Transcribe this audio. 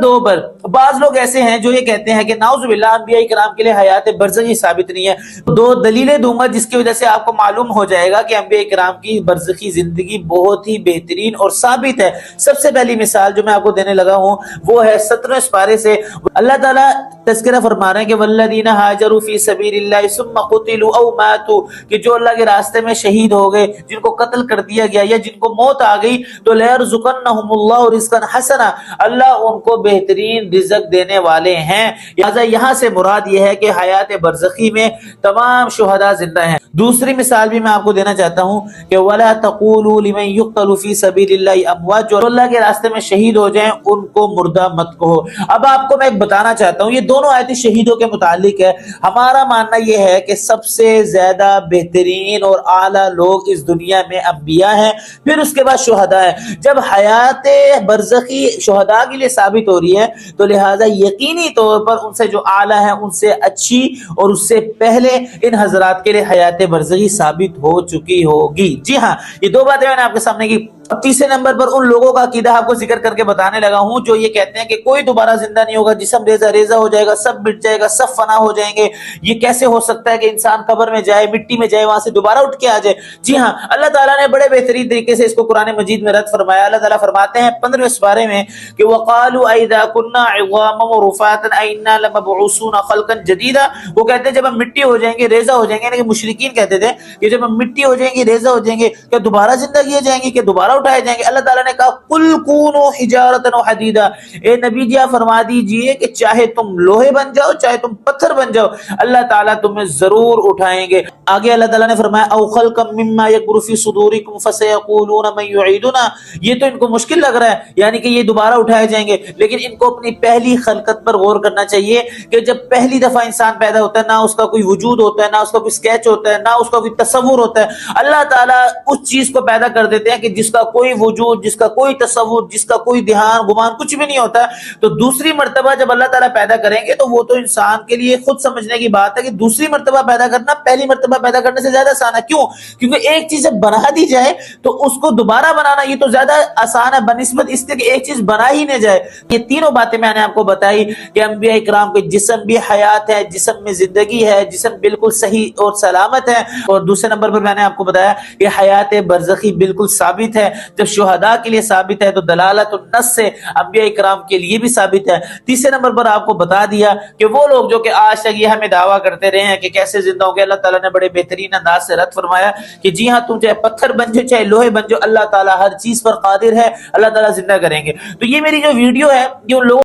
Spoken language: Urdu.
دو پر بعض لوگ ایسے ہیں جو یہ کہتے ہیں کہ نعوذ باللہ انبیاء کرام کے لیے حیات برزخی ثابت نہیں ہے. دو دلیلیں دوں گا جس کی وجہ سے آپ کو معلوم ہو جائے گا کہ انبیاء کرام کی برزخی زندگی بہت ہی بہترین اور ثابت ہے. سب سے پہلی مثال جو میں آپ کو دینے لگا ہوں وہ ہے 17 پارے سے. اللہ تعالیٰ تذکرہ فرما رہے ہیں کہ والذین ہاجروا فی سبیل اللہ ثم قتلوا او ماتوا، کہ جو اللہ کے راستے میں شہید ہو گئے، جن کو قتل کر دیا گیا یا جن کو موت آ گئی، تو لیرزقنہم اللہ رزقا حسنا، اللہ ان کو بہترین رزق دینے والے ہیں. لہذا یہاں سے مراد یہ ہے کہ حیات برزخی میں تمام شہداء زندہ ہیں. دوسری مثال بھی میں آپ کو دینا چاہتا ہوں کہ ولا تقولوا لمن يقتل في سبيل الله اموات، جو اللہ کے راستے میں شہید ہو جائیں ان کو مردہ مت کہو. اب آپ کو میں ایک بتانا چاہتا ہوں، یہ دونوں آیتیں شہیدوں کے متعلق ہے. ہمارا ماننا یہ ہے کہ سب سے زیادہ بہترین اور اعلیٰ لوگ اس دنیا میں انبیاء ہیں، پھر اس کے بعد شہداء ہیں. جب حیات برزخی شہداء کے لیے ثابت ہو رہی ہے تو لہٰذا یقینی طور پر ان سے جو اعلیٰ ہیں ان سے اچھی اور اس سے پہلے ان حضرات کے لیے حیات برزخی ثابت ہو چکی ہوگی. جی ہاں، یہ دو باتیں میں نے آپ کے سامنے کی. اب تیسرے نمبر پر ان لوگوں کا عقیدہ آپ کو ذکر کر کے بتانے لگا ہوں جو یہ کہتے ہیں کہ کوئی دوبارہ زندہ نہیں ہوگا، جسم ریزہ ریزہ ہو جائے گا، سب مٹ جائے گا، سب فنا ہو جائیں گے. یہ کیسے ہو سکتا ہے کہ انسان قبر میں جائے، مٹی میں جائے، وہاں سے دوبارہ اٹھ کے آ جائے؟ جی ہاں، اللہ تعالیٰ نے بڑے بہترین طریقے سے اس کو قرآن مجید میں رد فرمایا. اللہ تعالیٰ فرماتے ہیں 15ویں پارے میں کہ وَقَالُوا أَإِذَا كُنَّا عِظَامًا وَرُفَاتًا أَإِنَّا لَمَبْعُوثُونَ خَلْقًا جَدِيدًا، وہ کہتے ہیں جب ہم مٹی ہو جائیں گے، ریزہ ہو جائیں گے، یعنی کہ مشرکین کہتے تھے کہ جب ہم مٹی ہو جائیں گے، ریزہ ہو جائیں گے، کیا دوبارہ زندہ کیے جائیں گے، کہ دوبارہ اٹھائے جائیں گے؟ اللہ تعالیٰ نے کہا قُلْ كُونُوا حِجَارَةً أَوْ حَدِيدًا، اے نبی جی آپ فرما دیجئے کہ چاہے تم لوہے بن جاؤ، چاہے تم پتھر بن جاؤ، اللہ تعالیٰ تمہیں ضرور اٹھائیں گے. آگے اللہ تعالیٰ نے فرمایا أَوْ خَلْقًا مِمَّا يَكْبُرُ فِي صُدُورِكُمْ فَسَيَقُولُونَ مَن يُعِيدُنَا، یہ تو ان کو مشکل لگ رہا ہے، یعنی کہ یہ دوبارہ اٹھائے جائیں گے. لیکن ان کو اپنی پہلی خلقت پر غور کرنا چاہیے کہ جب پہلی دفعہ انسان پیدا ہوتا ہے نہ اس کا کوئی وجود ہوتا ہے، نہ اس کا کوئی اسکیچ ہوتا ہے، نہ اس کا کوئی تصور ہوتا ہے. اللہ تعالیٰ اس چیز کو پیدا کر دیتے ہیں کہ جس کا کوئی وجود، جس کا کوئی تصور، جس کا کوئی دھیان گمان کچھ بھی نہیں ہوتا. تو دوسری مرتبہ جب اللہ تعالیٰ پیدا کریں گے تو وہ تو انسان کے لیے خود سمجھنے کی بات ہے کہ دوسری مرتبہ پیدا کرنا پہلی مرتبہ پیدا کرنے سے زیادہ آسان ہے. کیوں؟ کیونکہ ایک چیز جب بنا دی جائے تو اس کو دوبارہ بنانا یہ تو زیادہ آسان ہے بنسبت اس کے کہ ایک چیز بنا ہی نہ جائے. یہ تینوں باتیں میں نے آپ کو بتائی کہ انبیاء کرام کے جسم بھی حیات ہے، جسم میں زندگی ہے، جسم بالکل صحیح اور سلامت ہے. اور دوسرے نمبر پر میں نے آپ کو بتایا کہ حیات برزخی بالکل ثابت ہے. جب شہداء کے لیے ثابت ہے تو دلالت النص سے انبیاء کرام کے لیے بھی ثابت ہے. تیسرے نمبر پر آپ کو بتا دیا کہ وہ لوگ جو کہ آج تک یہ ہمیں دعویٰ کرتے رہے ہیں کہ کیسے زندہ ہوں گے، اللہ تعالیٰ نے بڑے بہترین انداز سے رد فرمایا کہ جی ہاں، تم چاہے پتھر بن جاؤ، چاہے لوہے بن جاؤ، اللہ تعالیٰ ہر چیز پر قادر ہے، اللہ تعالیٰ زندہ کریں گے. تو یہ میری جو ویڈیو ہے یہ ان لوگوں